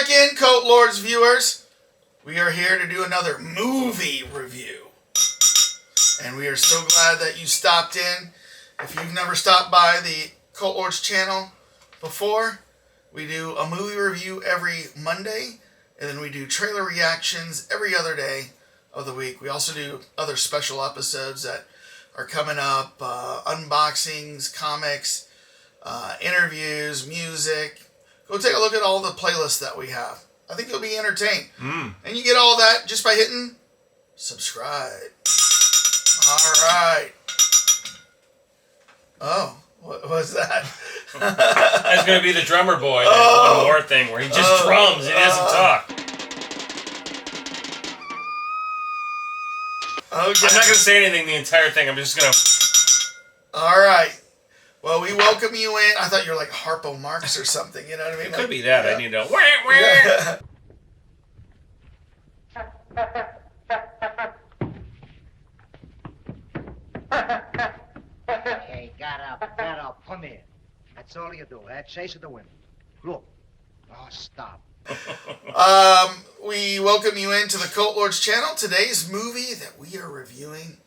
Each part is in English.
back in, Coat Lords viewers. We are here to do another movie review. And we are so glad that you stopped in. If you've never stopped by the Coat Lords channel before, we do a movie review every Monday. And then we do trailer reactions every other day of the week. We also do other special episodes that are coming up. Unboxings, comics, interviews, music. Go take a look at all the playlists that we have. I think you'll be entertained. And you get all that just by hitting subscribe. All right. Oh, what was that? That's going to be the drummer boy. That one more thing where he just drums. He doesn't talk. Okay. I'm not going to say anything the entire thing. I'm just going to... All right. Well, we welcome you in. I thought you were like Harpo Marx or something. You know what I mean? It like, could be that. Yeah. I need to... Wah, Hey, get up, come here. That's all you do, eh? Chase of the wind. Look. Oh, stop. We welcome you into the Coat Lords channel. Today's movie that we are reviewing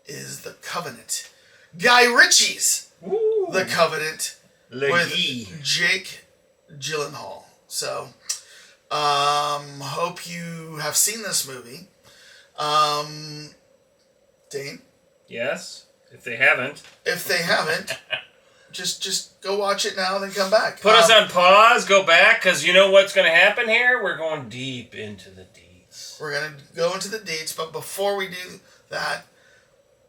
is The Covenant. Guy Ritchie's The Covenant with Jake Gyllenhaal. So, hope you have seen this movie. Dane? Yes? If they haven't. If they haven't, just go watch it now, then come back. Put us on pause, go back, because you know what's going to happen here? We're going deep into the deets. We're going to go into the deets, but before we do that,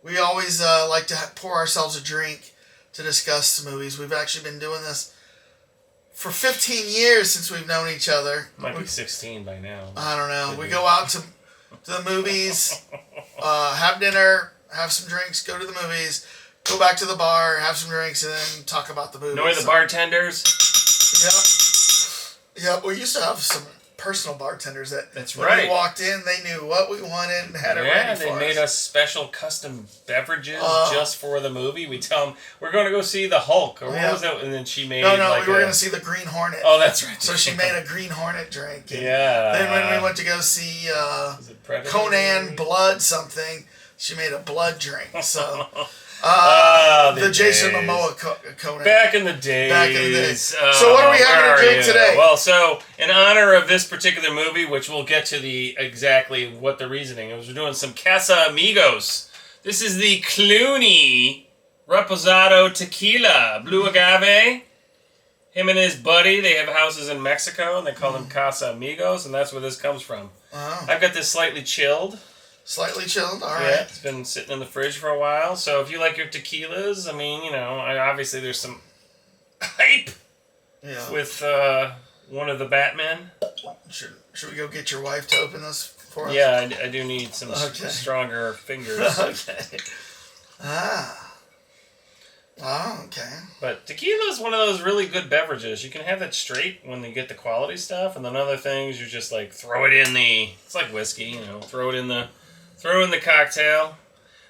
we always like to pour ourselves a drink to discuss the movies. We've actually been doing this for 15 years since we've known each other. Might be 16 by now. I don't know. We go out to the movies, have dinner, have some drinks, go to the movies, go back to the bar, have some drinks, and then talk about the movies. Know the bartenders? Yep. We used to have some personal bartenders That's when right. we walked in, they knew what we wanted and had it ready for us. Yeah, they made us special custom beverages just for the movie. We tell them, we're going to go see the Hulk. Or what was that? And then she made we were going to see the Green Hornet. Oh, that's right. So she made a Green Hornet drink. And yeah. Then when we went to go see Conan Blood something, she made a blood drink. So... the Jason Momoa Conan. Back in the days. Back in the days. So what are we having to drink today? Well, so in honor of this particular movie, which we'll get to the exactly what the reasoning is, we're doing some Casamigos. This is the Clooney Reposado Tequila Blue Agave. Him and his buddy, they have houses in Mexico, and they call them Casamigos, and that's where this comes from. I've got this slightly chilled. Slightly chilled, all right. Yeah, it's been sitting in the fridge for a while. So if you like your tequilas, I mean, you know, obviously there's some hype with one of the Batmen. Should we go get your wife to open this for us? Yeah, I do need some stronger fingers. Okay. Oh, okay. But tequila is one of those really good beverages. You can have it straight when you get the quality stuff, and then other things you just like throw it in the. It's like whiskey, you know. Throw in the cocktail.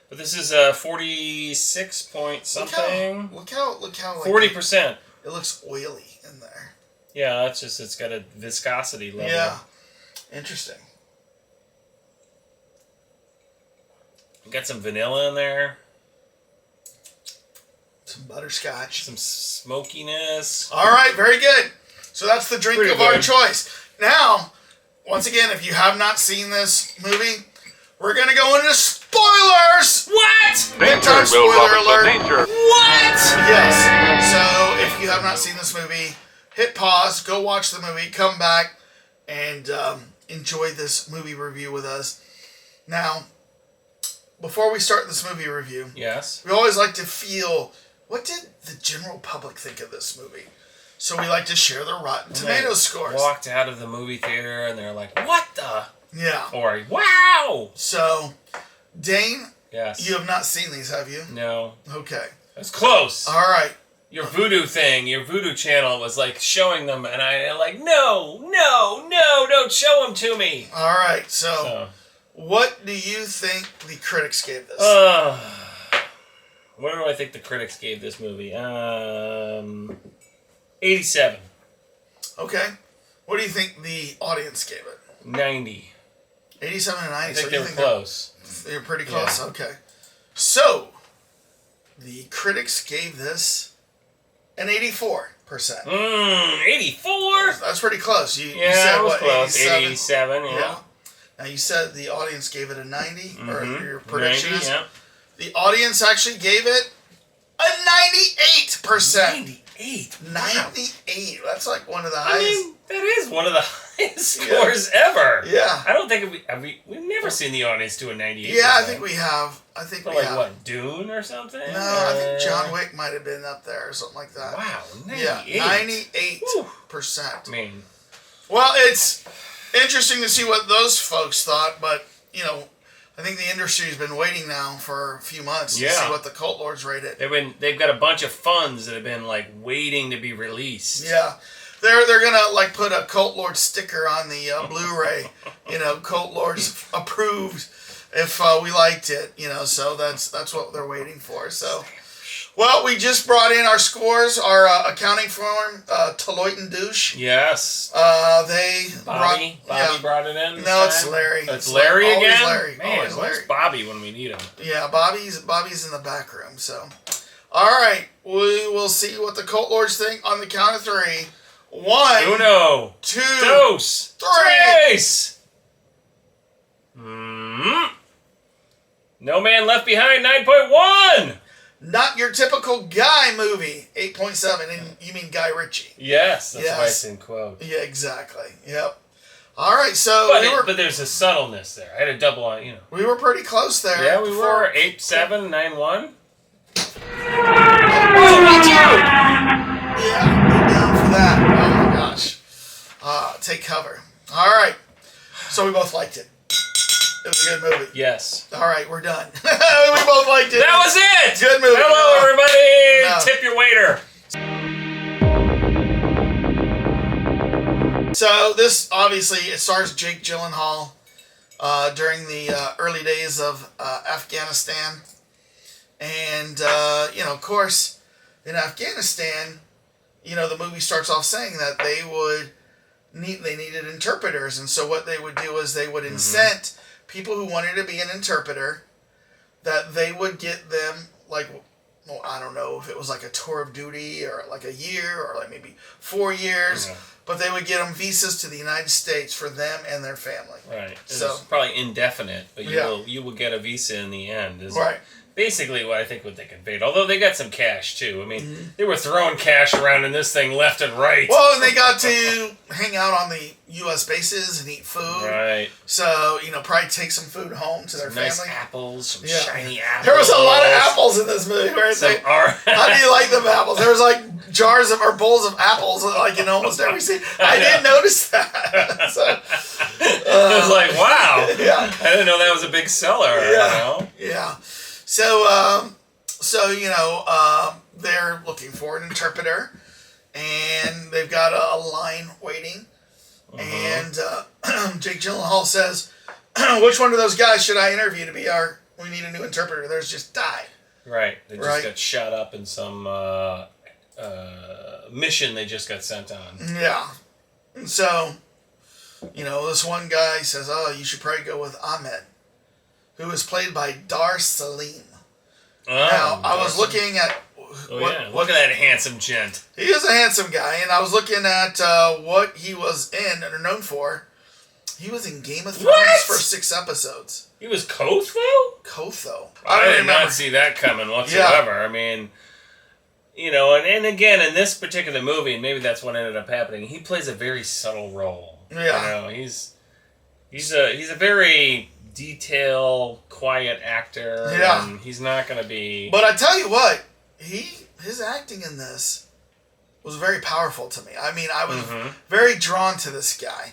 But this is 46 point something. Look how 40%. It looks oily in there. Yeah, it's got a viscosity level. Yeah. Interesting. Got some vanilla in there. Some butterscotch. Some smokiness. All right, very good. So that's the drink of our choice. Now, once again, if you have not seen this movie, we're going to go into spoilers! What? Big time spoiler alert. What? Yes. So if you have not seen this movie, hit pause, go watch the movie, come back, and enjoy this movie review with us. Now, before we start this movie review, we always like to feel, what did the general public think of this movie? So we like to share the Rotten Tomatoes scores. Walked out of the movie theater and they're like, what the? Yeah. Or, wow! So, Dane, yes. You have not seen these, have you? No. Okay. That's close. All right. Your voodoo thing, your voodoo channel was like showing them, and I like, no, don't show them to me. All right. So what do you think the critics gave this? What do I think the critics gave this movie? 87. Okay. What do you think the audience gave it? 90. 87 and 90. I think so they you were think close. They're pretty close. Yeah. Okay. So, the critics gave this an 84%. 84? That's pretty close. You Yeah, said it was what, close. 87? 87, yeah. Now, you said the audience gave it a 90, or your 90, prediction is? yeah. The audience actually gave it a 98%. 98? 98. That's like one of the highest. I mean, that is one of the highest scores ever. Yeah. I don't think we've never seen the audience do a 98%. Yeah, I think we have. I think we like have. What, Dune or something? No, I think John Wick might have been up there or something like that. Wow, 98. Yeah, 98%. I mean, well, it's interesting to see what those folks thought, but, you know, I think the industry's been waiting now for a few months to see what the Cult Lords rate it. they've got a bunch of funds that have been like waiting to be released. Yeah. They're gonna like put a Cult Lord sticker on the Blu-ray, you know, Cult Lords approved if we liked it, you know, so that's what they're waiting for. So, well, we just brought in our scores, our accounting firm, Deloitte and Douche. Yes. Bobby brought it in. No, it's Larry. It's Larry always again. Larry. Man, Always Larry. where's Bobby when we need him? Yeah, Bobby's in the back room. So, all right, we will see what the Cult Lords think on the count of 3. 1, Uno, 2, dos, 3. tres. No Man Left Behind, 9.1. Not Your Typical Guy movie, 8.7. And you mean Guy Ritchie? Yes, that's why it's in quote. Yeah, exactly. Yep. All right, so but there's a subtleness there. I had a double on, you know. We were pretty close there. Yeah, we were 8.7, 9.1. Oh, me too. Yeah, be down for that. Oh my gosh. Take cover. All right. So we both liked it. It was a good movie. Yes. All right, we're done. We both liked it. That was it. Good movie. Hello, everybody. No. Tip your waiter. So this obviously it stars Jake Gyllenhaal during the early days of Afghanistan, and you know, of course, in Afghanistan, you know, the movie starts off saying that they needed interpreters, and so what they would do is they would incent people who wanted to be an interpreter, that they would get them like, well, I don't know if it was like a tour of duty or like a year or like maybe 4 years, but they would get them visas to the United States for them and their family. Right. So it's probably indefinite, but you will get a visa in the end. Right. Basically what they conveyed. Although they got some cash too. I mean, they were throwing cash around in this thing left and right. Well, and they got to hang out on the U.S. bases and eat food. Right. So, you know, probably take some food home to their nice family. Apples, some shiny apples. There was a lot of apples in this movie. Right? How do you like them apples? There was like jars or bowls of apples like in almost every scene. I didn't notice that. So, I was like, wow. Yeah. I didn't know that was a big seller. Yeah. You know? Yeah. So you know, they're looking for an interpreter, and they've got a line waiting, and Jake Gyllenhaal says, "Which one of those guys should I interview to be we need a new interpreter?" There's just died. Right. They just got shot up in some mission they just got sent on. Yeah. And so, you know, this one guy says, "Oh, you should probably go with Ahmed, who is played by Dar Salim." Now, I was looking at... Look at that handsome gent. He is a handsome guy, and I was looking at what he was in or known for. He was in Game of Thrones for 6 episodes. He was Kotho? Kotho. I did not see that coming whatsoever. Yeah. I mean, you know, and again, in this particular movie, and maybe that's what ended up happening, he plays a very subtle role. Yeah. You know, he's a very detail, quiet actor. Yeah. And he's not going to be... But I tell you what, his acting in this was very powerful to me. I mean, I was very drawn to this guy.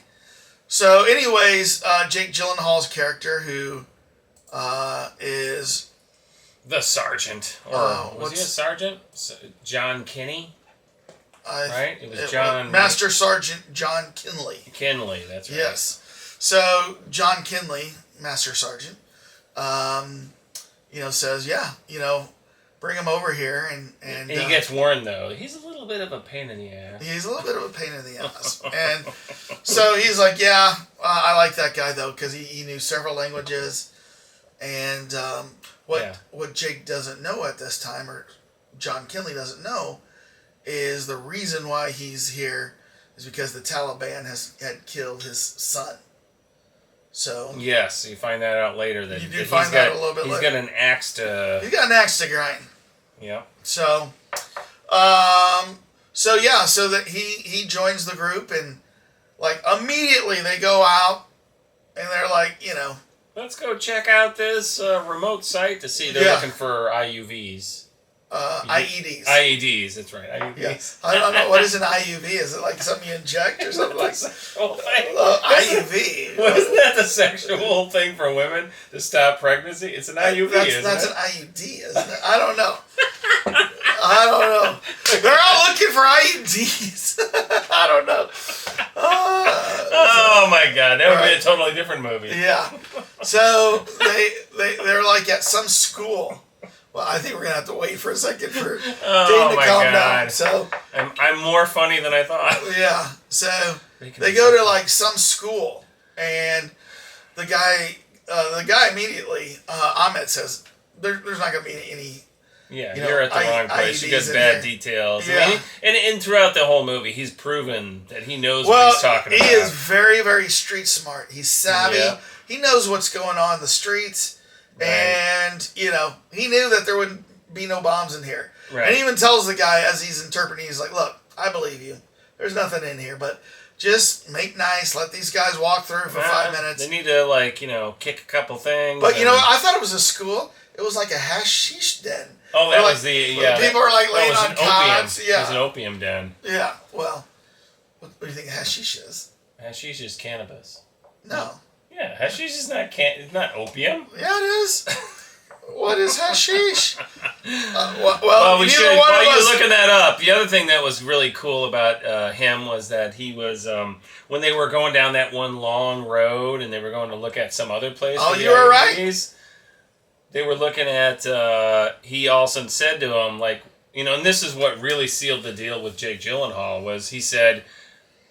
So anyways, Jake Gyllenhaal's character, who is... the sergeant. Or was he a sergeant? John Kinney? Right? It was John... Master Sergeant John Kinley. Kinley, that's right. Yes. So John Kinley, Master Sergeant, you know, says, yeah, you know, bring him over here, and he gets warned though. He's a little bit of a pain in the ass. He's a little bit of a pain in the ass, and so he's like, "Yeah, I like that guy though because he knew several languages." And what Jake doesn't know at this time, or John Kinley doesn't know, is the reason why he's here is because the Taliban had killed his son. So yes, you find that out later. That you do find that a little bit later. He's got an axe to. He's got an axe to grind. Yeah. So, so that he joins the group, and like immediately they go out, and they're like, let's go check out this remote site to see. They're looking for IUVs. IEDs. IEDs, that's right. IUVs. Yeah. I don't know, what is an IUV? Is it like something you inject or something like that? IUV. Wasn't that the sexual thing for women to stop pregnancy? It's an IUV, that's an IUD, isn't it? I don't know. They're all looking for IUDs. I don't know. Oh my God, that would be a totally different movie. Yeah. So they're like at some school. Well, I think we're gonna have to wait for a second for Dane to calm down. So I'm more funny than I thought. Yeah. So they go to like some school, and the guy immediately, Ahmed says, "There's not gonna be any." Yeah, you're at the wrong place. You get bad details. Yeah. And throughout the whole movie, he's proven that he knows what he's talking about. He is very, very street smart. He's savvy. Yeah. He knows what's going on in the streets. Right. And, he knew that there would be no bombs in here. Right. And he even tells the guy as he's interpreting, he's like, "Look, I believe you. There's nothing in here, but just make nice. Let these guys walk through for 5 minutes. They need to, kick a couple things." But, I thought it was a school. It was like a hashish den. Oh, that was people are like laying on cots. Yeah. It was an opium den. Yeah. Well, what do you think hashish is? Hashish is cannabis. No. Yeah, hashish is it's not opium. Yeah, it is. What is hashish? While you're looking that up, the other thing that was really cool about him was that he was when they were going down that one long road and they were going to look at some other place. Oh, you were right. They were looking at, he also said to him, and this is what really sealed the deal with Jake Gyllenhaal, was he said,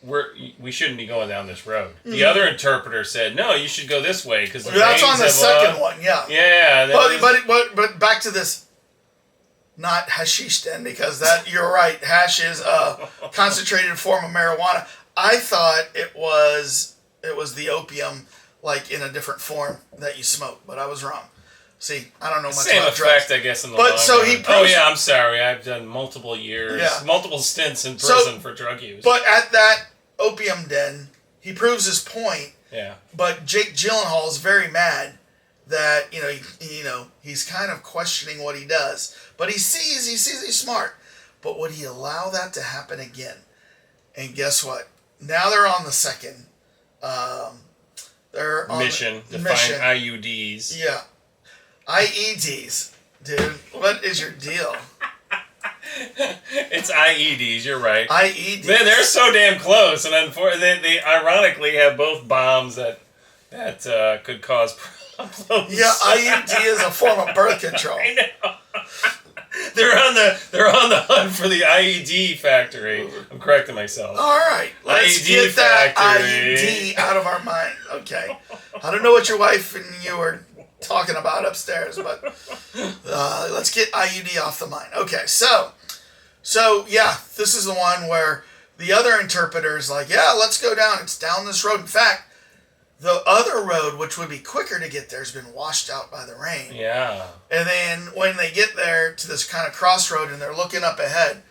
we shouldn't be going down this road. Mm-hmm. The other interpreter said, "No, you should go this way." Because that's on the second one, yeah. Yeah. But back to this, not hashish then, because you're right, hash is a concentrated form of marijuana. I thought it was the opium, like in a different form that you smoke, but I was wrong. See, I don't know much about drugs. Same effect, I guess, in the long run. Oh, yeah, I'm sorry. I've done multiple years, multiple stints in prison for drug use. But at that opium den, he proves his point. Yeah. But Jake Gyllenhaal is very mad that, he's kind of questioning what he does. But he sees he's smart. But would he allow that to happen again? And guess what? Now they're on the second. They're on mission to find IUDs. Yeah. IEDs, dude. What is your deal? It's IEDs. You're right. IEDs. Man, they're so damn close, and unfortunately, they ironically have both bombs that could cause problems. Yeah, IUD is a form of birth control. I know. They're on the hunt for the IED factory. I'm correcting myself. All right, let's get that IED out of our mind. Okay, I don't know what your wife and you are talking about upstairs, but let's get IUD off the mind. Okay, so yeah, this is the one where the other interpreter's like, "Yeah, let's go down. It's down this road." In fact, the other road, which would be quicker to get there, has been washed out by the rain. Yeah. And then when they get there to this kind of crossroad and they're looking up ahead,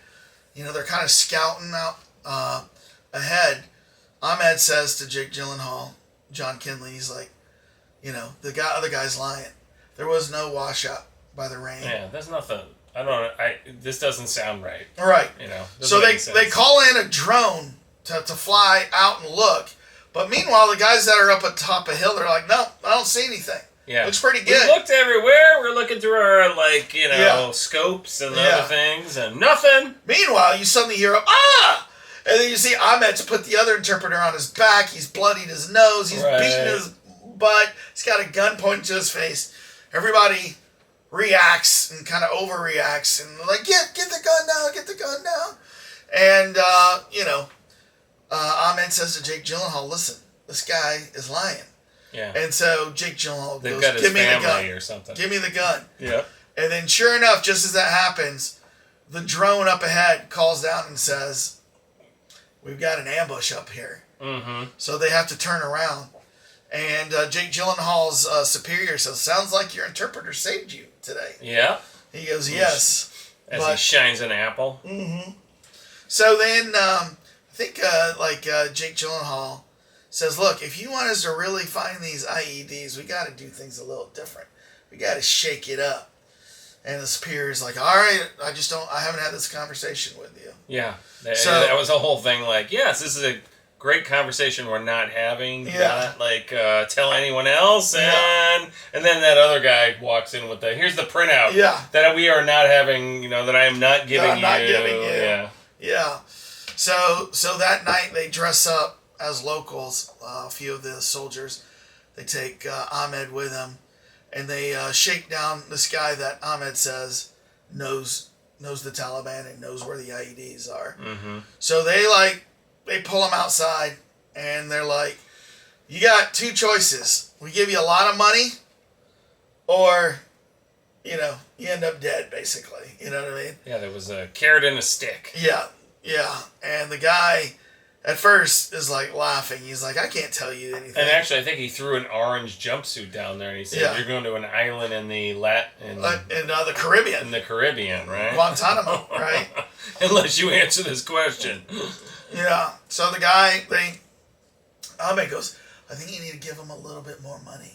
they're kind of scouting out ahead. Ahmed says to Jake Gyllenhaal, John Kinley, he's like, other guy's lying. There was no washout by the rain. Yeah, there's nothing. I don't know. This doesn't sound right. Right. So they call in a drone to fly out and look. But meanwhile, the guys that are up at top of the hill, they're like, "No, I don't see anything. Yeah. Looks pretty good." We looked everywhere. We're looking through our scopes and other things, and nothing. Meanwhile, you suddenly hear "Ah!" And then you see Ahmed's put the other interpreter on his back. He's bloodied his nose. He's beating his butt. He's got a gun pointing to his face. Everybody reacts and kind of overreacts and like, get the gun down. And, Ahmed says to Jake Gyllenhaal, listen, this guy is lying. Yeah. And so Jake Gyllenhaal They've goes, got his give me the family gun. or something. Give me the gun. Yeah. And then sure enough, just as that happens, the drone up ahead calls down and says, we've got an ambush up here. Mm-hmm. So they have to turn around. And Jake Gyllenhaal's superior says, sounds like your interpreter saved you today. Yeah. He goes, yes. As he shines an apple. Mm-hmm. So then, I think Jake Gyllenhaal says, look, if you want us to really find these IEDs, we got to do things a little different. We got to shake it up. And the superior's like, all right, I haven't had this conversation with you. Yeah. That was the whole thing. Like, yes, this is a great conversation we're not having. Yeah. Not, tell anyone else. And then that other guy walks in with here's the printout. Yeah. That we are not having, that I am not giving you. Not giving you. Yeah. Yeah. So that night they dress up as locals. A few of the soldiers, they take Ahmed with them. And they shake down this guy that Ahmed says knows the Taliban and knows where the IEDs are. Mm-hmm. So they pull him outside and they're like, you got two choices. We give you a lot of money or, you end up dead, basically. You know what I mean? Yeah, there was a carrot and a stick. Yeah. And the guy at first is like laughing. He's like, I can't tell you anything. And actually, I think he threw an orange jumpsuit down there, and he said, "You're going to an island in the the Caribbean." In the Caribbean, right? Guantanamo, right? Unless you answer this question. Yeah. So the guy, Ahmed goes, I think you need to give him a little bit more money.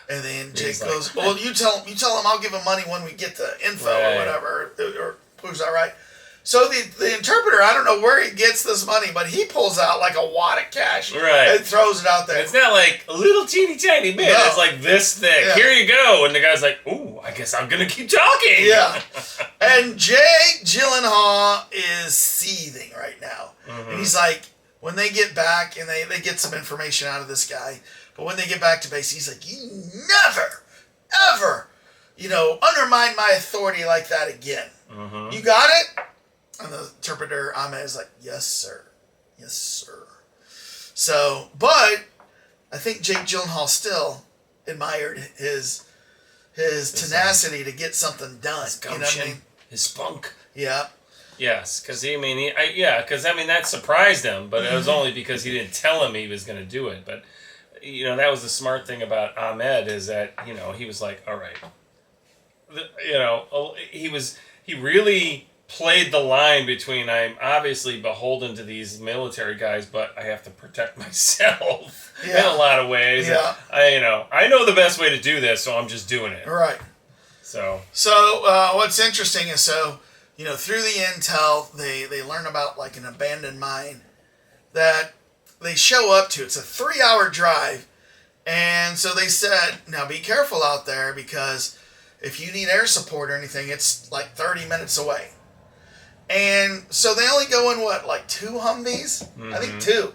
And then Jake goes, well, you tell him I'll give him money when we get the info or whatever, or proves that right. So the interpreter, I don't know where he gets this money, but he pulls out like a wad of cash and throws it out there. It's not like a little teeny tiny bit. No. It's like this thick. Yeah. Here you go. And the guy's like, ooh, I guess I'm going to keep talking. Yeah. And Jake Gyllenhaal is seething right now. Mm-hmm. And he's like, when they get back and they get some information out of this guy, but when they get back to base, he's like, you never, ever, undermine my authority like that again. Mm-hmm. You got it? And the interpreter, Ahmed, is like, yes, sir. Yes, sir. So, but I think Jake Gyllenhaal still admired his tenacity to get something done. His gumption, you know what I mean? His spunk. Yeah. Yes, because that surprised him, but it was only because he didn't tell him he was going to do it. But, that was the smart thing about Ahmed is that, he was like, all right. He really played the line between I'm obviously beholden to these military guys, but I have to protect myself in a lot of ways. Yeah. I know the best way to do this, so I'm just doing it. Right. So what's interesting is through the intel, they learn about like an abandoned mine that they show up to. It's a 3-hour drive. And so they said, now be careful out there because if you need air support or anything, it's like 30 minutes away. And so they only go in like 2 Humvees? Mm-hmm. I think 2.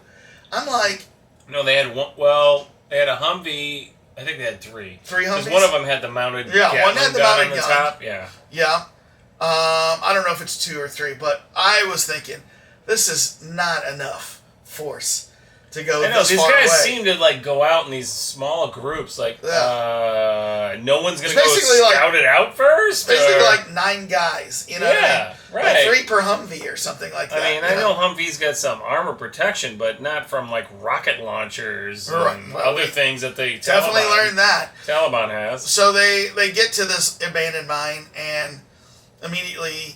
I'm like... No, they had one. Well, they had a Humvee. I think they had 3. 3 Humvees? Because one of them had the mounted one had the mounted on the gun. top. Yeah. Yeah. I don't know if it's 2 or 3, but I was thinking, this is not enough force to go this far away. These guys seem to go out in these small groups. No one's going to go scout it out first? Basically like 9 guys. You know what I mean? Right. Like 3 per Humvee or something like that. I know Humvee's got some armor protection, but not from rocket launchers and other things that they definitely learned that. Taliban has. So they get to this abandoned mine and immediately,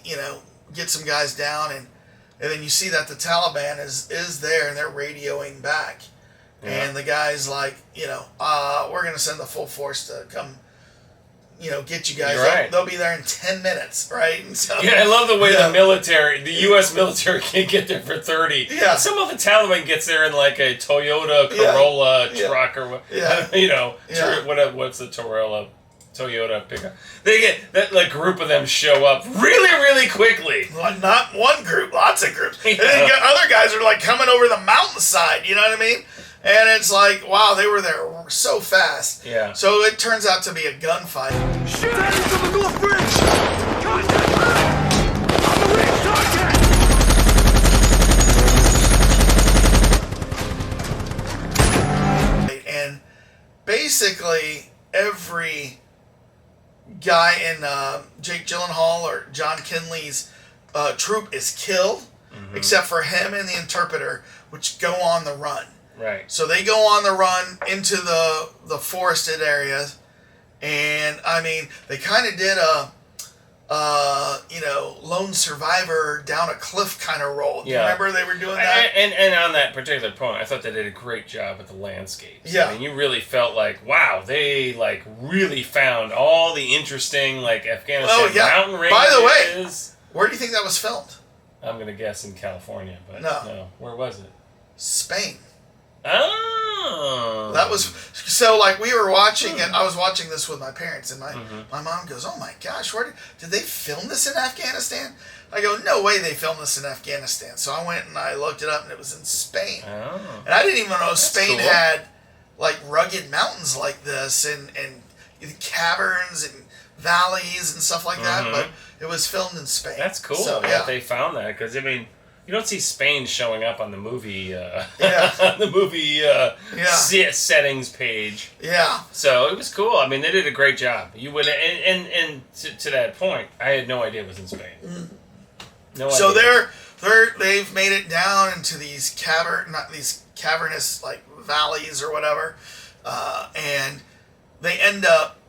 get some guys down and then you see that the Taliban is there and they're radioing back. Yeah. And the guy's like, we're going to send the full force to come, get you guys. Right. They'll be there in 10 minutes, right? And so, I love the way the U.S. military can get there for 30. Yeah. Some of the Taliban gets there in like a Toyota Corolla truck or what's the Toyota pickup. They get that group of them show up really, really quickly. Well, not one group, lots of groups. Yeah. And then other guys are coming over the mountainside, you know what I mean? And it's like, wow, they were there so fast. Yeah. So it turns out to be a gunfight. Shit! Enemies on the north bridge! Contact! On the ridge! Target! And basically every guy in Jake Gyllenhaal or John Kinley's troop is killed, except for him and the interpreter, which go on the run. Right. So they go on the run into the forested areas, and I mean they kind of did a lone survivor down a cliff kind of roll. Do you remember they were doing that? And on that particular point, I thought they did a great job with the landscapes. Yeah. I mean, you really felt like, wow, they like really found all the interesting like Afghanistan mountain ranges. By the way, where do you think that was filmed? I'm gonna guess in California, but no. Where was it? Spain. Oh. That was so like we were watching it. I was watching this with my parents, and my mom goes, "Oh my gosh, where did they film this in Afghanistan?" I go, "No way, they filmed this in Afghanistan." So I went and I looked it up, and it was in Spain. Oh. And I didn't even know Spain cool. had like rugged mountains like this, and caverns and valleys and stuff like that. But it was filmed in Spain. That's cool. So, That they found that, because I mean, you don't see Spain showing up on the movie settings page. Yeah. So it was cool. I mean, they did a great job. You would, and to that point, I had no idea it was in Spain. No idea. So they've made it down into these cavernous like valleys or whatever, and they end up.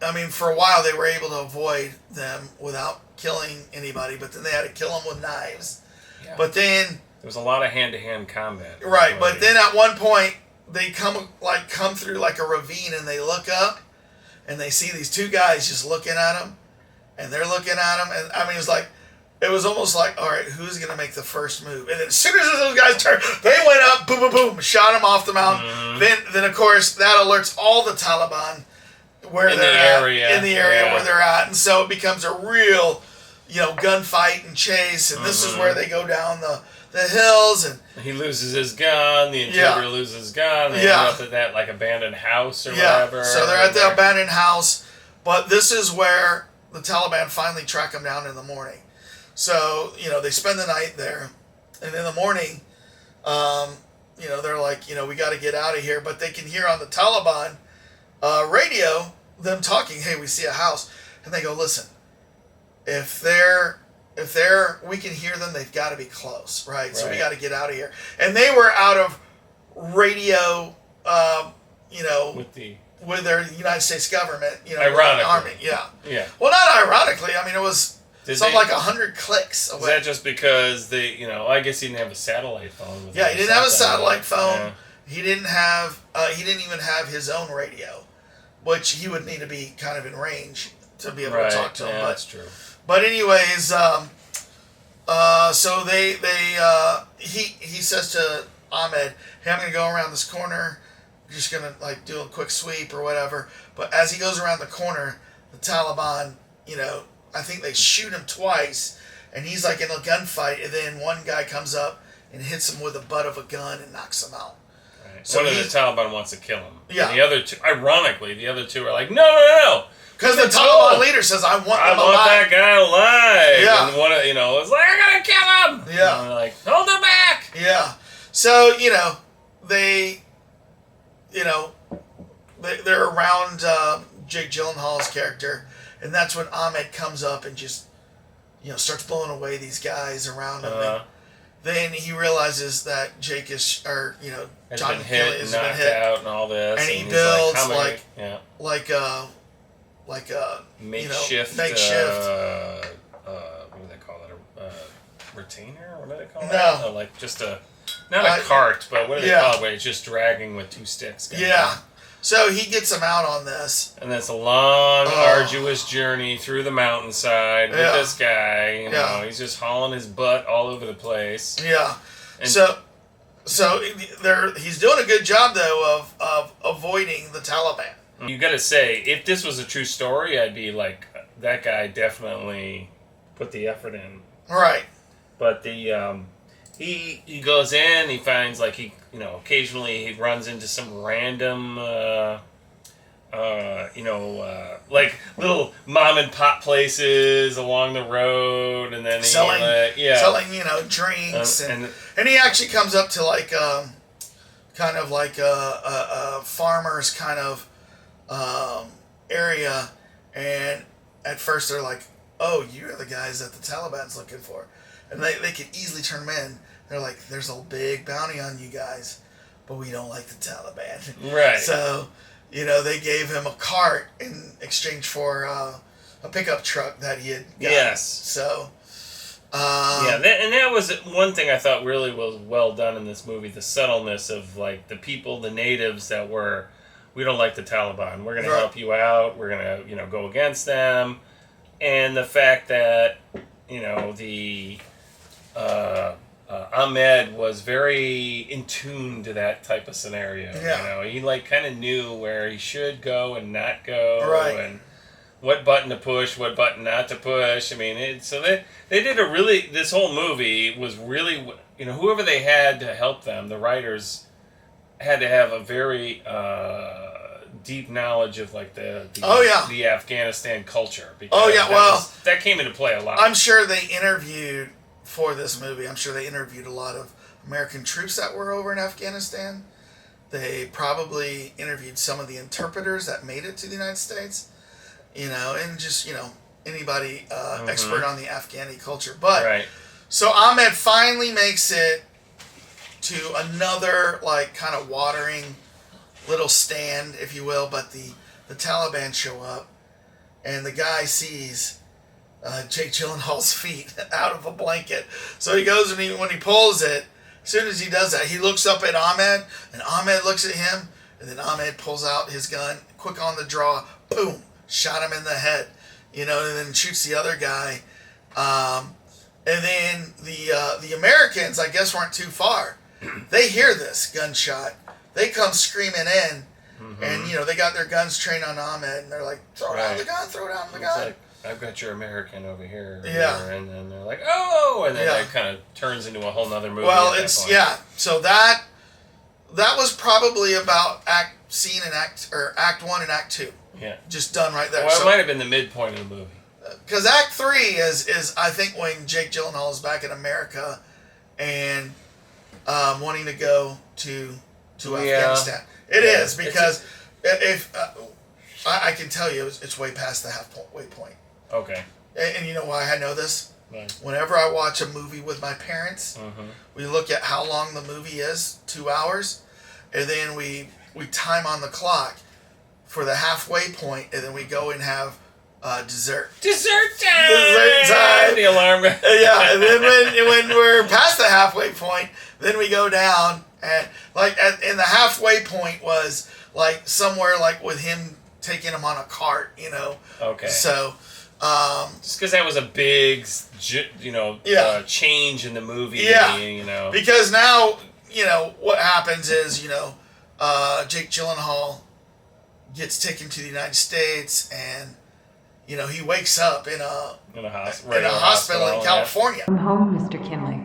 I mean, for a while they were able to avoid them without killing anybody, but then they had to kill them with knives. Yeah. But then there was a lot of hand-to-hand combat. right, but then at one point they come through like a ravine, and they look up and they see these two guys just looking at them, and they're looking at them, and I mean it was almost like, all right, who's gonna make the first move? And then as soon as those guys turned, they went up, boom, boom, boom, shot them off the mountain. Then of course that alerts all the Taliban in the area where they're at, and so it becomes a real gunfight and chase, and this is where they go down the hills, and he loses his gun, the interpreter loses his gun, they end up at that like abandoned house or whatever. So they're at the abandoned house, but this is where the Taliban finally track them down in the morning. So they spend the night there, and in the morning they're like, we got to get out of here, but they can hear on the Taliban radio them talking, hey, we see a house, and they go, listen, if we can hear them, they've got to be close, right? So we got to get out of here. And they were out of radio, with their United States government, ironically. army, yeah. Well, not ironically. I mean, it was like 100 clicks away. Is that just because they, I guess he didn't have a satellite phone. Yeah, he didn't have a satellite phone. Yeah. He didn't even have his own radio, which he would need to be kind of in range to be able to talk to him. Yeah, that's true. But anyways, so he says to Ahmed, "Hey, I'm gonna go around this corner. I'm just gonna like do a quick sweep or whatever." But as he goes around the corner, the Taliban, I think they shoot him twice, and he's like in a gunfight, and then one guy comes up and hits him with the butt of a gun and knocks him out. Right. So one of the Taliban wants to kill him. Yeah. And the other two, ironically, are like, no. Because the Taliban leader says, I want that guy alive. Yeah. And one of, is like, I gotta kill him. Yeah. And they're like, hold him back. Yeah. So, they're around Jake Gyllenhaal's character, and that's when Ahmed comes up and just, starts blowing away these guys around him. And then he realizes that Jake is, John McKinley has been hit out and all this. And he builds makeshift. What do they call it? A retainer? What do they call it? No, like just not a cart, but what do they call it? Where it's just dragging with two sticks. Yeah. So he gets him out on this. And that's a long, arduous journey through the mountainside with this guy. He's just hauling his butt all over the place. Yeah. And so he's doing a good job though of avoiding the Taliban. You got to say, if this was a true story, I'd be like, that guy definitely put the effort in. Right. But he he goes in. He finds like occasionally he runs into some random. Like little mom and pop places along the road, and then selling drinks, and he actually comes up to like kind of like a farmer's kind of area, and at first they're like, "Oh, you're the guys that the Taliban's looking for," and they could easily turn them in. They're like, "There's a big bounty on you guys, but we don't like the Taliban." Right. So. They gave him a cart in exchange for a pickup truck that he had got. Yes. So. And that was one thing I thought really was well done in this movie, the subtleness of like the people, the natives that were, we don't like the Taliban. We're going to help you out. We're going to, go against them. And the fact that, the... Ahmed was very in tune to that type of scenario. Yeah. He like kind of knew where he should go and not go, right. And what button to push, what button not to push. I mean, so they did this whole movie was really, whoever they had to help them, the writers had to have a very deep knowledge of like the Afghanistan culture. Because that came into play a lot. I'm sure they interviewed. For this movie, I'm sure they interviewed a lot of American troops that were over in Afghanistan. They probably interviewed some of the interpreters that made it to the United States, and just, anybody expert on the Afghani culture. But, so Ahmed finally makes it to another, like, kind of watering little stand, if you will, but the Taliban show up, and the guy sees... Jake Gyllenhaal's feet out of a blanket. So he goes and when he pulls it, as soon as he does that, he looks up at Ahmed, and Ahmed looks at him, and then Ahmed pulls out his gun, quick on the draw, boom, shot him in the head, and then shoots the other guy. And then the Americans, I guess, weren't too far. They hear this gunshot. They come screaming in, and, they got their guns trained on Ahmed, and they're like, throw down the gun, throw down the gun. Like, I've got your American over here. Yeah. And then they're like, oh! And then it kind of turns into a whole nother movie. Well, so that was probably about Act 1 and Act 2. Yeah. Just done right there. Well, it might have been the midpoint of the movie. Because Act 3 is I think when Jake Gyllenhaal is back in America and wanting to go to Afghanistan. It is, because if I can tell you it's way past the halfway point. Okay. And you know why I know this? Right. Whenever I watch a movie with my parents, we look at how long the movie is, 2 hours, and then we time on the clock for the halfway point, and then we go and have dessert. Dessert time! Dessert time! The alarm. Yeah, and then when we're past the halfway point, then we go down, and in the halfway point was like somewhere like with him taking him on a cart, Okay. So... just because that was a big, change in the movie. Yeah. Because now, what happens is, Jake Gyllenhaal gets taken to the United States, and, he wakes up in a hospital in California. I'm home, Mr. Kinley.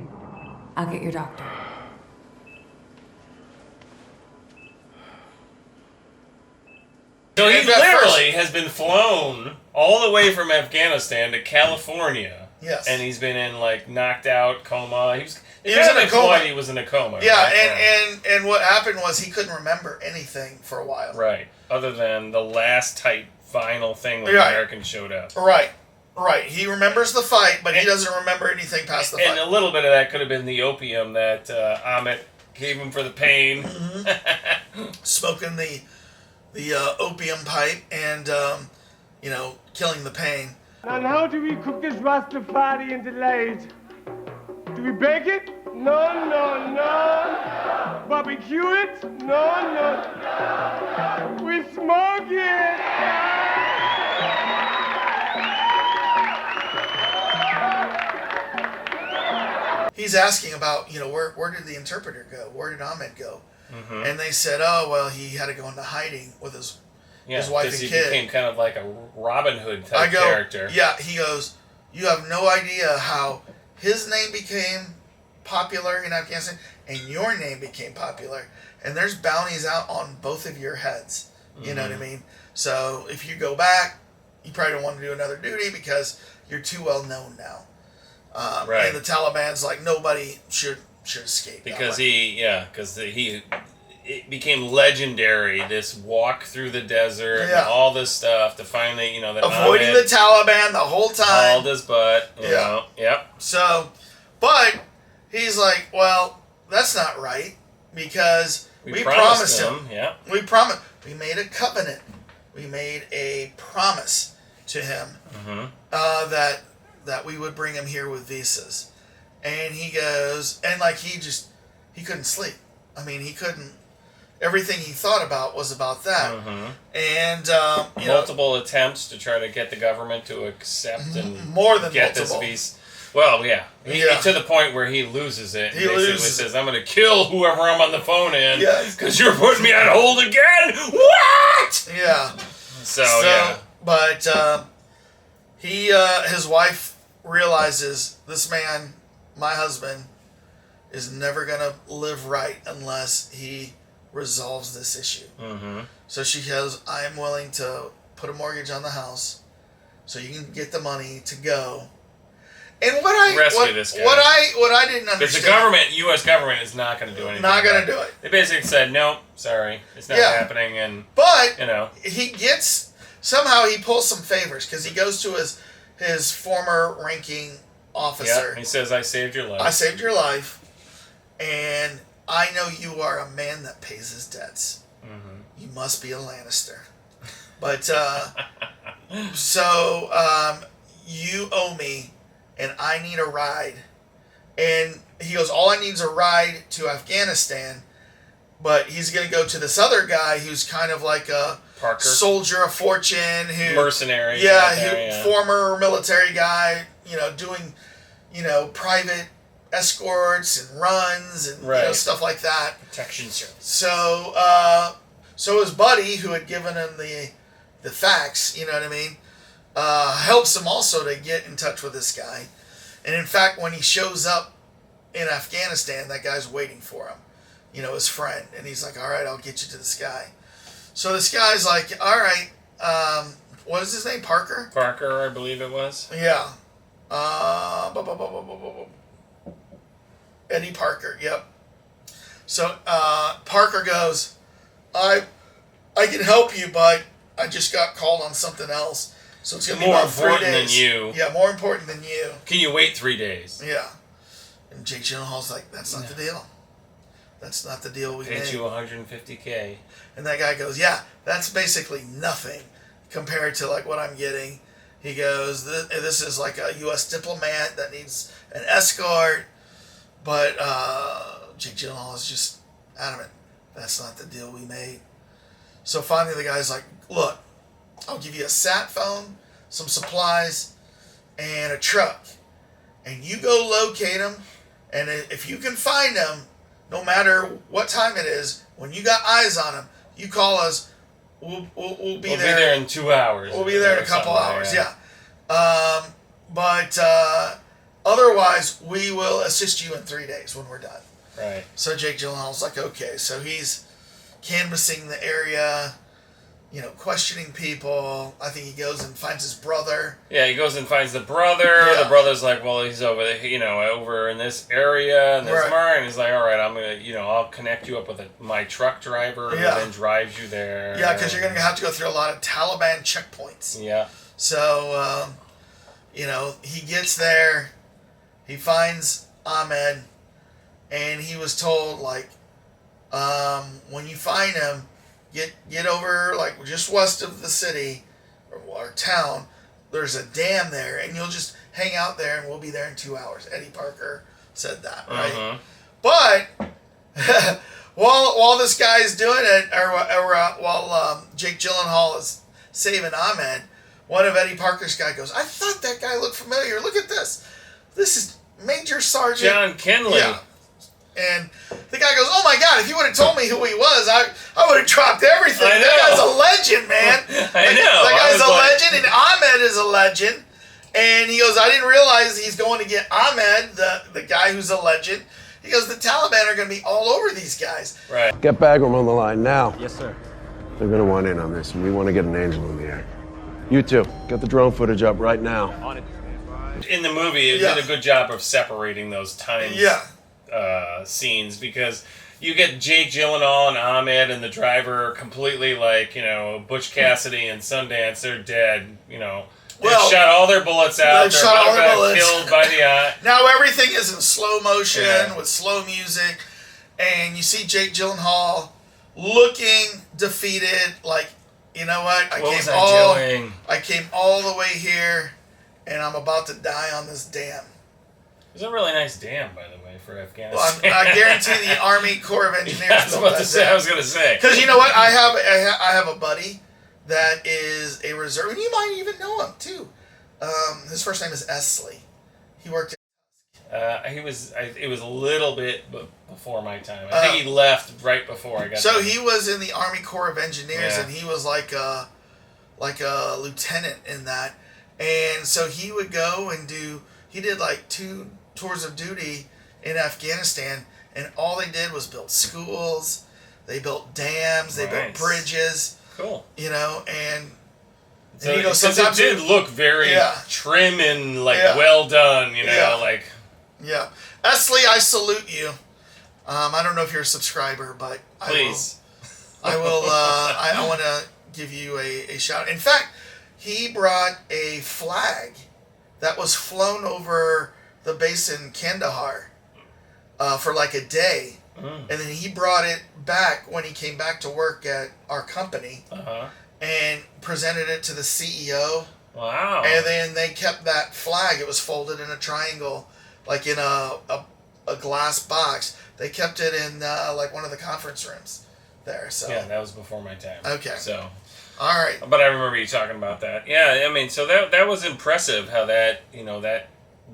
I'll get your doctor. So he literally has been flown all the way from Afghanistan to California. Yes. And he's been in, like, knocked out, coma. He was in a coma. He was in a coma. Yeah, right? and what happened was he couldn't remember anything for a while. Right. Other than the last tight final thing when the Americans showed up. Right. He remembers the fight, but he doesn't remember anything past the fight. And a little bit of that could have been the opium that Ahmed gave him for the pain. Smoking the opium pipe and, killing the pain. And how do we cook this Rastafari in delays? Do we bake it? No. Barbecue it? No. We smoke it! He's asking about, where did the interpreter go? Where did Ahmed go? And they said, oh, well, he had to go into hiding with his wife and kid. He became kind of like a Robin Hood type character. Yeah, he goes, you have no idea how his name became popular in Afghanistan, and your name became popular, and there's bounties out on both of your heads. You know what I mean? So if you go back, you probably don't want to do another duty because you're too well known now. Right. And the Taliban's like, nobody should escape. Because it became legendary, this walk through the desert and all this stuff to finally, you know, that avoiding the Taliban the whole time. Hauled his butt. You know. Yep. So, but he's like, well, that's not right because we promised him. Yeah. We made a covenant. We made a promise to him that we would bring him here with visas. And he goes, and like he couldn't sleep. I mean, he couldn't. Everything he thought about was about that. And multiple attempts to try to get the government to accept and more than get multiple. this visa. Well, yeah. To the point where he loses it. He basically says, I'm going to kill whoever I'm on the phone in because you're putting me on hold again. What? Yeah. So yeah. But his wife realizes this man, my husband, is never going to live right unless he resolves this issue. So she goes, I am willing to put a mortgage on the house so you can get the money to go. And rescue this guy. What I didn't understand. Because the government, U.S. government, is not going to do anything. Not going to do it. They basically said, nope, sorry, it's not happening. But you know, he pulls some favors because he goes to his former ranking officer. He says, I saved your life. I saved your life, and I know you are a man that pays his debts. You must be a Lannister. But you owe me, and I need a ride. And he goes, all I need is a ride to Afghanistan. But he's going to go to this other guy who's kind of like a Parker. Soldier of fortune. Mercenary. Former military guy, doing, private escorts and runs and stuff like that. Protection service. So his buddy, who had given him the facts, you know what I mean, helps him also to get in touch with this guy. And in fact, when he shows up in Afghanistan, that guy's waiting for him, his friend. And he's like, all right, I'll get you to this guy. So this guy's like, all right, what is his name? Parker? Parker, I believe it was. Yeah. Eddie Parker, yep. So Parker goes, I can help you, but I just got called on something else. So it's going to be about 3 days. More important than you. Yeah, more important than you. Can you wait 3 days? Yeah. And Jake Gyllenhaal's like, that's not the deal. That's not the deal we made. Paid you $150K. And that guy goes, yeah, that's basically nothing compared to like what I'm getting. He goes, this is like a U.S. diplomat that needs an escort. But Jake Gyllenhaal is just adamant. That's not the deal we made. So finally the guy's like, look, I'll give you a sat phone, some supplies, and a truck. And you go locate him. And if you can find him, no matter what time it is, when you got eyes on him, you call us. We'll be there. We'll be there in 2 hours. We'll be there in a couple hours, yeah. But otherwise, we will assist you in 3 days when we're done. Right. So Jake Gyllenhaal's like, okay. So he's canvassing the area, questioning people. I think he goes and finds his brother. Yeah, he goes and finds the brother. Yeah. The brother's like, well, he's over there, over in this area, and there's Mark. And he's like, all right, I'm going to, I'll connect you up with my truck driver who then drives you there. Yeah, because you're going to have to go through a lot of Taliban checkpoints. Yeah. So, he gets there. He finds Ahmed, and he was told, like, when you find him, get over, like, just west of the city or town. There's a dam there, and you'll just hang out there, and we'll be there in 2 hours. Eddie Parker said that, right? But while this guy's doing it, while Jake Gyllenhaal is saving Ahmed, one of Eddie Parker's guy goes, I thought that guy looked familiar. Look at this. This is Major Sergeant John Kenley. Yeah. And the guy goes, oh my God, if you would have told me who he was, I would have dropped everything. I know. That guy's a legend, man. I know. That guy's a legend, and Ahmed is a legend. And he goes, I didn't realize he's going to get Ahmed, the guy who's a legend. He goes, the Taliban are going to be all over these guys. Right. Get Bagram on the line now. Yes, sir. They're going to want in on this, and we want to get an angel in the air. You two, get the drone footage up right now. On it. In the movie, it did a good job of separating those times scenes, because you get Jake Gyllenhaal and Ahmed and the driver completely like, Butch Cassidy and Sundance, they're dead, They've shot all their bullets out. They've shot all their bullets. Killed by the eye. Now everything is in slow motion with slow music, and you see Jake Gyllenhaal looking defeated. Like, you know what? I came all the way here, and I'm about to die on this dam. It's a really nice dam, by the way, for Afghanistan. Well, I guarantee the Army Corps of Engineers. I was going to say. Because you know what? I have a buddy that is a reserve, and you might even know him too. His first name is Esley. He worked. It was a little bit before my time. I think he left right before I got. So there. he was in the Army Corps of Engineers, Yeah. and he was like a lieutenant in that. And so he would go and he did like 2 tours of duty in Afghanistan, and all they did was build schools, they built dams, they built bridges. Cool. And so, he goes, it did look very trim and well done, Yeah. Esley, I salute you. I don't know if you're a subscriber, but please. I want to give you a shout. In fact, he brought a flag that was flown over the base in Kandahar for like a day. And then he brought it back when he came back to work at our company and presented it to the CEO. Wow. And then they kept that flag. It was folded in a triangle, like in a glass box. They kept it in like one of the conference rooms there. So yeah, that was before my time. Okay. So. All right. But I remember you talking about that. Yeah, I mean, so that was impressive how that,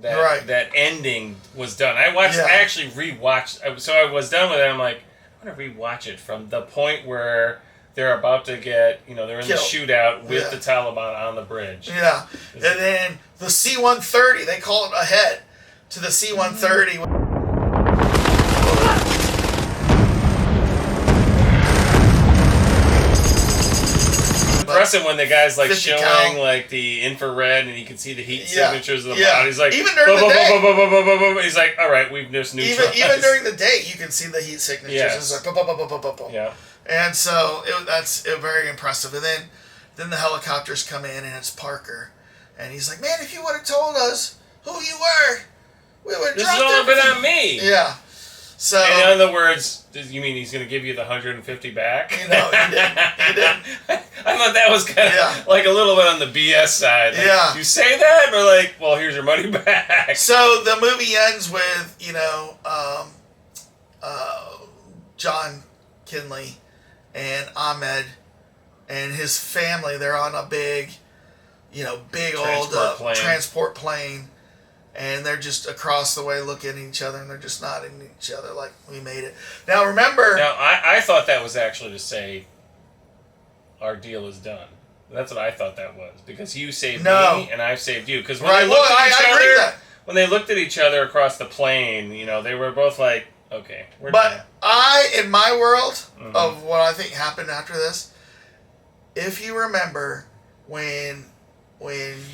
that ending was done. I actually rewatched. So I was done with it. I'm like, I'm gonna rewatch it from the point where they're about to get, they're in the shootout with the Taliban on the bridge. Yeah, and then the C-130, they call it ahead to the C-130. Impressive when the guy's like 50 showing cal. like the infrared and you can see the heat signatures of the body. He's like, even during the day, he's like, all right, we've just neutralized. Even during the day, you can see the heat signatures. Yes. It's like, yeah. And so that's very impressive. And then the helicopters come in and it's Parker, and he's like, man, if you would have told us who you were, we would have This dropped has all been everything." on me. Yeah. So, in other words, you mean he's going to give you the 150 back? He didn't. I thought that was kind of like a little bit on the BS side. Like, you say that, or like, well, here's your money back. So the movie ends with, John Kinley and Ahmed and his family. They're on a big transport plane. And they're just across the way looking at each other, and they're just nodding at each other like, we made it. Now, remember... Now, I thought that was actually to say, our deal is done. That's what I thought that was. Because you saved me, and I've saved you. Because when they looked at each other... When they looked at each other across the plane, they were both like, okay, we're done. But in my world of what I think happened after this, if you remember when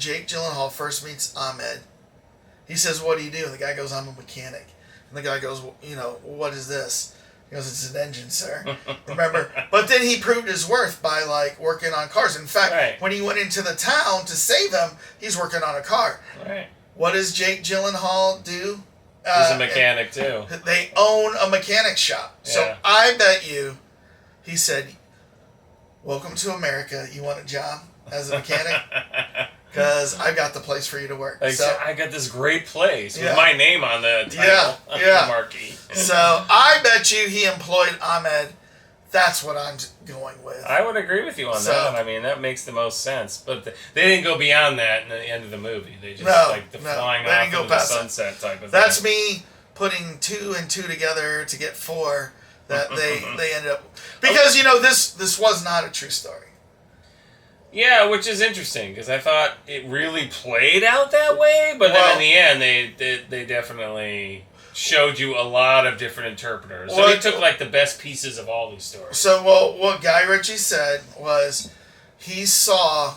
Jake Gyllenhaal first meets Ahmed... He says, what do you do? And the guy goes, I'm a mechanic. And the guy goes, what is this? He goes, it's an engine, sir. Remember? But then he proved his worth by, working on cars. In fact, when he went into the town to save them, he's working on a car. Right. What does Jake Gyllenhaal do? He's a mechanic, too. They own a mechanic shop. Yeah. So I bet you, he said, welcome to America. You want a job as a mechanic? Because I've got the place for you to work. I got this great place with my name on the title, the marquee. So I bet you he employed Ahmed. That's what I'm going with. I would agree with you on that. I mean, that makes the most sense. But they didn't go beyond that in the end of the movie. They just flying off into the sunset type of thing. That's me putting 2 and 2 together to get 4. That they ended up, because this was not a true story. Yeah, which is interesting because I thought it really played out that way, but then in the end, they definitely showed you a lot of different interpreters. So they took like the best pieces of all these stories. So, what Guy Ritchie said was he saw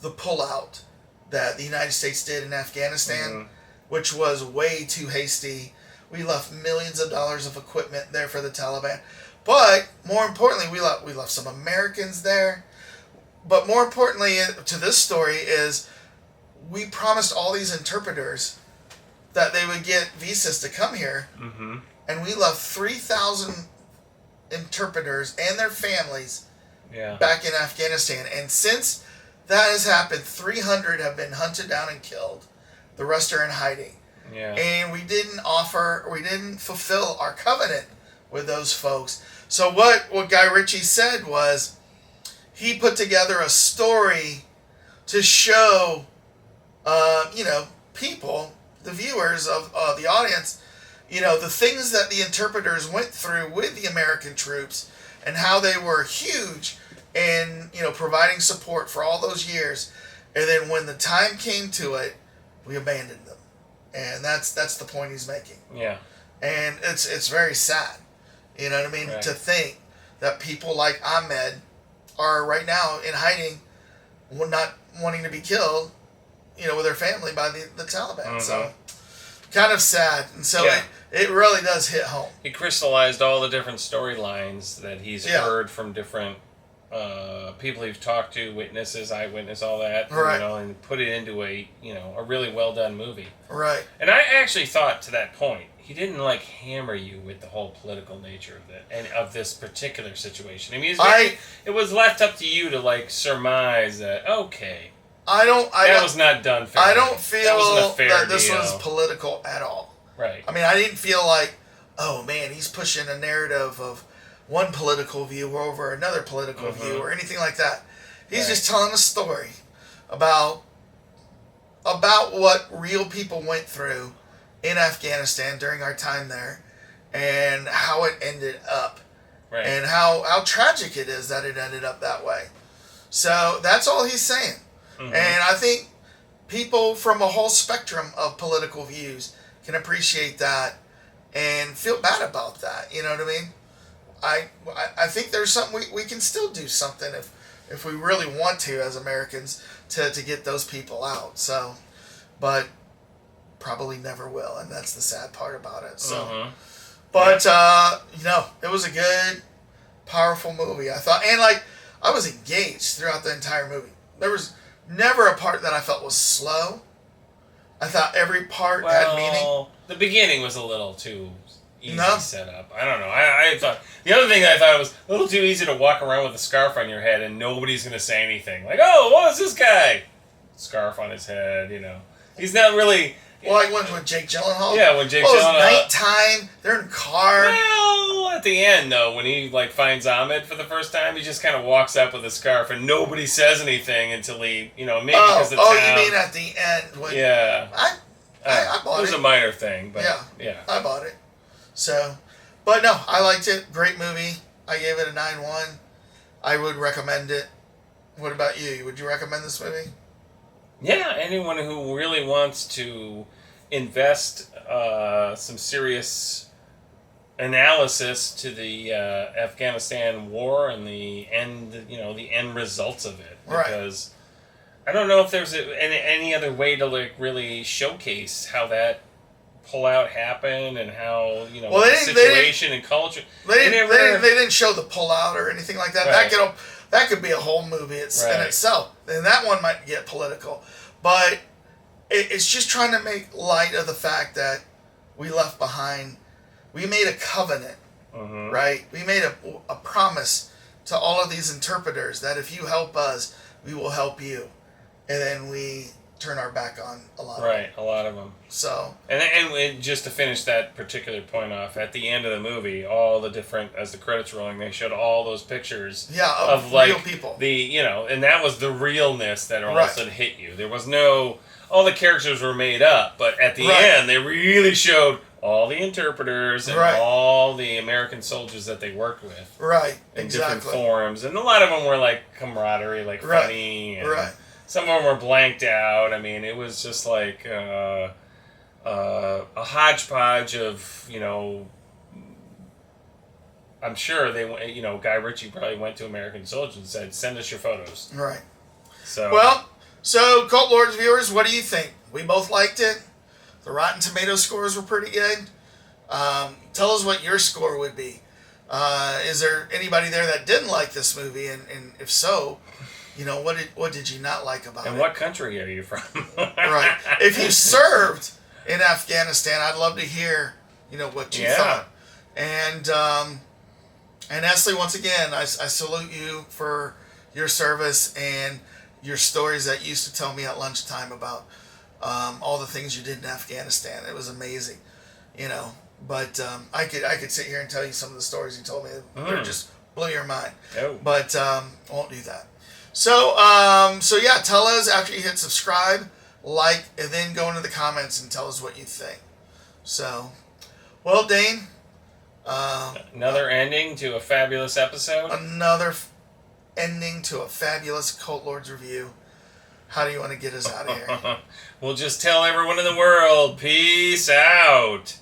the pullout that the United States did in Afghanistan, which was way too hasty. We left millions of dollars of equipment there for the Taliban. But more importantly, we left some Americans there. But more importantly to this story is we promised all these interpreters that they would get visas to come here. Mm-hmm. And we left 3,000 interpreters and their families back in Afghanistan. And since that has happened, 300 have been hunted down and killed. The rest are in hiding. Yeah. And we didn't fulfill our covenant with those folks. So what Guy Ritchie said was he put together a story to show, people, the viewers of the audience, the things that the interpreters went through with the American troops and how they were huge in, providing support for all those years. And then when the time came to it, we abandoned them. And that's the point he's making. Yeah. And it's very sad. You know what I mean? Right. To think that people like Ahmed are right now in hiding, not wanting to be killed, with their family by the Taliban. Mm-hmm. So, kind of sad. And so it really does hit home. He crystallized all the different storylines that he's heard from different people he's talked to, witnesses, eyewitness, all that, right. And put it into a really well done movie. Right. And I actually thought to that point, he didn't hammer you with the whole political nature of it and of this particular situation. I mean, it was left up to you to surmise that that was not done fairly. I don't feel that this was political at all. Right. I mean, I didn't feel like, oh man, he's pushing a narrative of one political view over another political view or anything like that. He's just telling a story about what real people went through in Afghanistan during our time there and how it ended up and how tragic it is that it ended up that way. So that's all he's saying. Mm-hmm. And I think people from a whole spectrum of political views can appreciate that and feel bad about that. You know what I mean? I think there's something we can still do something if we really want to as Americans to get those people out. So, but probably never will, and that's the sad part about it. So, but it was a good, powerful movie. I thought, and I was engaged throughout the entire movie. There was never a part that I felt was slow. I thought every part had meaning. The beginning was a little too easy set up. I don't know. I thought the other thing that I thought was a little too easy to walk around with a scarf on your head and nobody's gonna say anything. Oh, what is this guy? Scarf on his head. He's not really. Well, when Jake Gyllenhaal. Yeah, when Jake Gyllenhaal. It's nighttime. They're in a car. Well, at the end though, when he finds Ahmed for the first time, he just kind of walks up with a scarf and nobody says anything until he, maybe because the town. You mean at the end? When, I bought it. It was a minor thing, but yeah, I bought it. So, but no, I liked it. Great movie. I gave it a 9.1. I would recommend it. What about you? Would you recommend this movie? Yeah, anyone who really wants to invest some serious analysis to the Afghanistan war and the end results of it. Because I don't know if there's any other way to really showcase how that pullout happened and how the situation and culture. They didn't show the pullout or anything like that. Right. That could be a whole movie in itself, and that one might get political. But it's just trying to make light of the fact that we left behind. We made a covenant, right? We made a promise to all of these interpreters that if you help us, we will help you, and then we turn our back on a lot of them. Right, a lot of them. So and just to finish that particular point off, at the end of the movie, all the different, as the credits rolling, they showed all those pictures of real people. And that was the realness that all of a sudden hit you. There was no, all the characters were made up, but at the end they really showed all the interpreters and Right. all the American soldiers that they worked with. Right. In Exactly. different forms. And a lot of them were like camaraderie, like Right. funny. And Right. some of them were blanked out. I mean, it was just like a hodgepodge of, you know, I'm sure they, you know, Guy Ritchie probably went to American Soldiers and said, send us your photos. Right. So, Well, so Cult Lords viewers, what do you think? We both liked it. The Rotten Tomato scores were pretty good. Tell us what your score would be. Is there anybody there that didn't like this movie? And if so, you know, what did you not like about and it? what country are you from? Right. If you served in Afghanistan, I'd love to hear, you know, what you thought. And Nestle, once again, I salute you for your service and your stories that you used to tell me at lunchtime about all the things you did in Afghanistan. It was amazing, you know. But I could sit here and tell you some of the stories you told me that just blew your mind. Oh. But I won't do that. So yeah, tell us after you hit subscribe, like, and then go into the comments and tell us what you think. So, well, Dane, Another ending to a fabulous episode. another ending to a fabulous Cult Lords review. How do you want to get us out of here? We'll just tell everyone in the world, peace out.